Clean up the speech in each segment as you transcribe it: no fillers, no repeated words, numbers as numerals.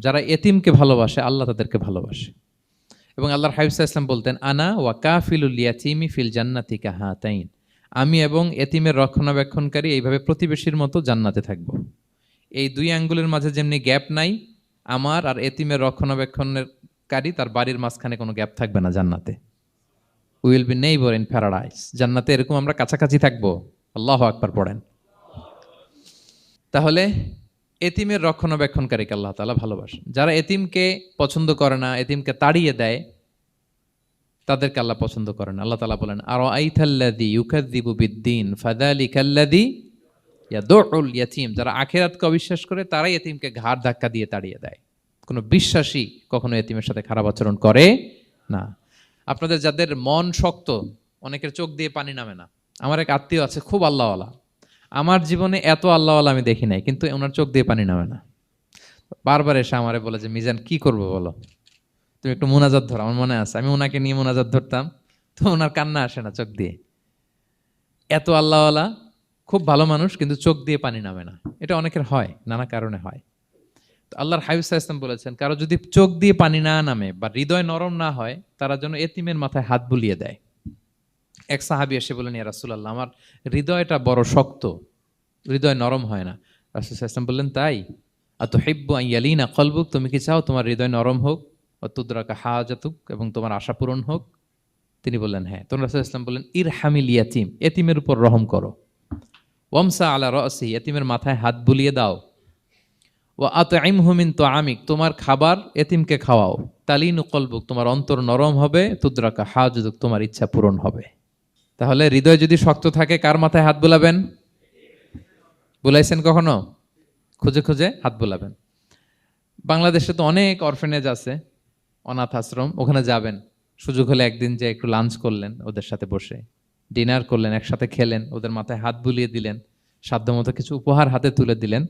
যারা এতিমকে ভালোবাসে আল্লাহ তাদেরকে ভালোবাসে। এবং আল্লাহর হাবিব সাল্লাল্লাহু আলাইহি ওয়াসাল্লাম বলতেন, আনা ওয়া কাফিলুল ইয়াতীমি ফিল জান্নাতি কাহাতাইন, আমি এবং এতিমের রক্ষণাবেক্ষণকারী এইভাবে প্রতিবেশীর মতো জান্নাতে থাকব। এই দুই আঙ্গুলের মাঝে যেমনি গ্যাপ নাই, আমার আর এতিমের রক্ষণাবেক্ষণকারী তার বাড়ির মাঝখানে কোনো গ্যাপ থাকবে না জান্নাতে। Will be neighbour in paradise, জান্নাতে এরকম আমরা কাছাকাছি থাকবো। আল্লাহু আকবার পড়েন। তাহলে এতিমের রক্ষণাবেক্ষণকারীকে আল্লাহ তাআলা ভালোবাসেন। যারা এতিমকে পছন্দ করে না, এতিমকে তাড়িয়ে দেয়, তাদেরকে আল্লাহ পছন্দ করেন। আল্লাহ তাআলা বলেন, আরাআইতাল্লাযী ইউকাযযিবু বিদ্দীন ফাযালিকাল্লাযী ইয়াদুউল ইয়াতীম। যারা আখিরাতকে অবিশ্বাস করে তারাই এতিমকে ঘাড় ধাক্কা দিয়ে তাড়িয়ে দেয়। কোনো বিশ্বাসী কখনো এতিমের সাথে খারাপ আচরণ করে না। আপনাদের যাদের মন শক্ত, অনেকের চোখ দিয়ে পানি নামে না। আমার এক আত্মীয় আছে খুব আল্লাহওয়ালা, আমার জীবনে এত আল্লাহওয়ালা আমি দেখি নাই, কিন্তু ওনার চোখ দিয়ে পানি নামে না। বারবার এসে আমারে বলে যে, মিজান কি করবো বলো, তুমি একটু মোনাজাত ধরো। আমার মনে আছে আমি ওনাকে নিয়ে মোনাজাত ধরতাম, তো ওনার কান্না আসে না চোখ দিয়ে। এত আল্লাহওয়ালা, খুব ভালো মানুষ, কিন্তু চোখ দিয়ে পানি নামে না। এটা অনেকের হয়, নানা কারণে হয়। তো আল্লাহর হাবিব সাল্লাল্লাহু আলাইহি ওয়াসাল্লাম বলেছেন, কারো যদি চোখ দিয়ে পানি না নামে বা হৃদয় নরম না হয়, তারা যেন এতিমের মাথায় হাত বুলিয়ে দেয়। এক সাহাবী এসে বলেন, ইয়া রাসূলুল্লাহ, আমার হৃদয়টা বড় শক্ত, হৃদয় নরম হয় না। রাসূল সাল্লাল্লাহু আলাইহি ওয়াসাল্লাম বললেন, তাই? আতুহিব্বু আন ইয়ালিনা কলবুক, তুমি কি চাও তোমার হৃদয় নরম হোক, ওয়া তুদরাকা হাজাতুক, এবং তোমার আশা পূরণ হোক? তিনি বললেন, হ্যাঁ। তখন রাসূল সাল্লাল্লাহু আলাইহি ওয়াসাল্লাম বললেন, ইরহামিল ইয়াতীম, এতিমের উপর রহম করো। ওয়ামসা আলা রাসি, এতিমের মাথায় হাত বুলিয়ে দাও। ওয়া আতইমহু মিন তুআমিক, তোমার খাবার এতিমকে খাওয়াও। তালিনু কলবুক, তোমার অন্তর নরম হবে। তুদরাকা হাজাতুক, তোমার ইচ্ছা পূরণ হবে। তাহলে হৃদয় যদি শক্ত থাকে, কার মাথায় হাত বুলাবেন? বুলাইছেন কখনো? খুঁজে খুঁজে হাত বুলাবেন। বাংলাদেশে তো অনেক অরফেনেজ আছে, অনাথ আশ্রম, ওখানে যাবেন। সুযোগ হলে একদিন যে একটু লাঞ্চ করলেন ওদের সাথে বসে, ডিনার করলেন, একসাথে খেলেন, ওদের মাথায় হাত বুলিয়ে দিলেন, সাধ্যমতো কিছু উপহার হাতে তুলে দিলেন,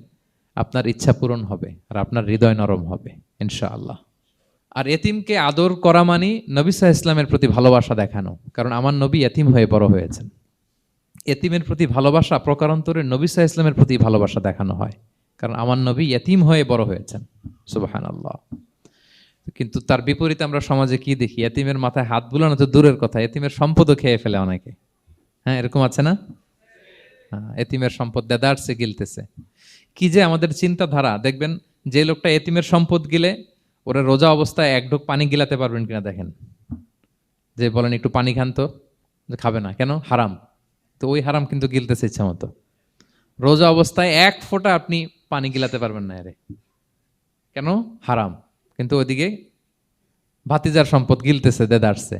আপনার ইচ্ছা পূরণ হবে আর আপনার হৃদয় নরম হবে ইনশাআল্লাহ। আর এতিমকে আদর করা মানে নবী সাল্লাল্লাহু আলাইহি ওয়াসাল্লামের প্রতি ভালোবাসা দেখানো। কারণ আমার নবী এতিম হয়ে বড় হয়েছেন। এতিমের প্রতি ভালোবাসা প্রকারান্তরে নবী সাল্লাল্লাহু আলাইহি ওয়াসাল্লামের প্রতি ভালোবাসা দেখানো হয়, কারণ আমার নবী এতিম হয়ে বড় হয়েছেন। সুবহানাল্লাহ। কিন্তু তার বিপরীতে আমরা সমাজে কি দেখি? এতিমের মাথায় হাত বুলানো তো দূরের কথা, এতিমের সম্পদও খেয়ে ফেলে অনেকে। হ্যাঁ, এরকম আছে না? এতিমের সম্পদ দেদারসে গিলতেছে। কি যে আমাদের চিন্তাধারা! দেখবেন যে লোকটা এতিমের সম্পদ গিলে, ওরা রোজা অবস্থায় এক ঢোক পানি গিলাতে পারবেন কিনা দেখেন। যে বলেন একটু পানি খান তো, খাবে না কেন? হারাম। তো ওই হারাম কিন্তু গিলতেছে ইচ্ছা মতো। রোজা অবস্থায় এক ফোঁটা আপনি পানি গিলাতে পারবেন না এরে, কেন? হারাম। কিন্তু ওইদিকে ভাতিজার সম্পদ গিলতেছে দেদারসে।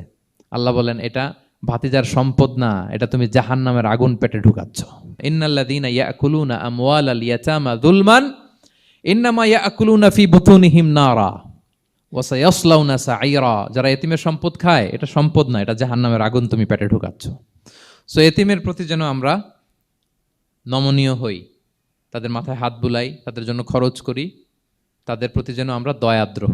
আল্লাহ বলেন, এটা ভাতিজার সম্পদ না, এটা তুমি জাহান্নামের আগুন পেটে ঢুকাচ্ছ। ইন্নাল্লাযীনা ইয়াকুলুনা আমওয়ালাল ইয়াতামা যুলমান ইন্নামা ইয়াকুলুনা ফি বুতুনিহিম নারা ওয়া সায়াসলাউনা সাঈরা। যারা এতিমের সম্পদ খায়, এটা সম্পদ না, এটা জাহান্নামের আগুন তুমি পেটে ঢুকাচ্ছ। সো এতিমের প্রতি যেন আমরা নমনীয় হই, তাদের মাথায় হাত বুলাই, তাদের জন্য খরচ করি, তাদের প্রতি যেন আমরা দয়াদ্র হই।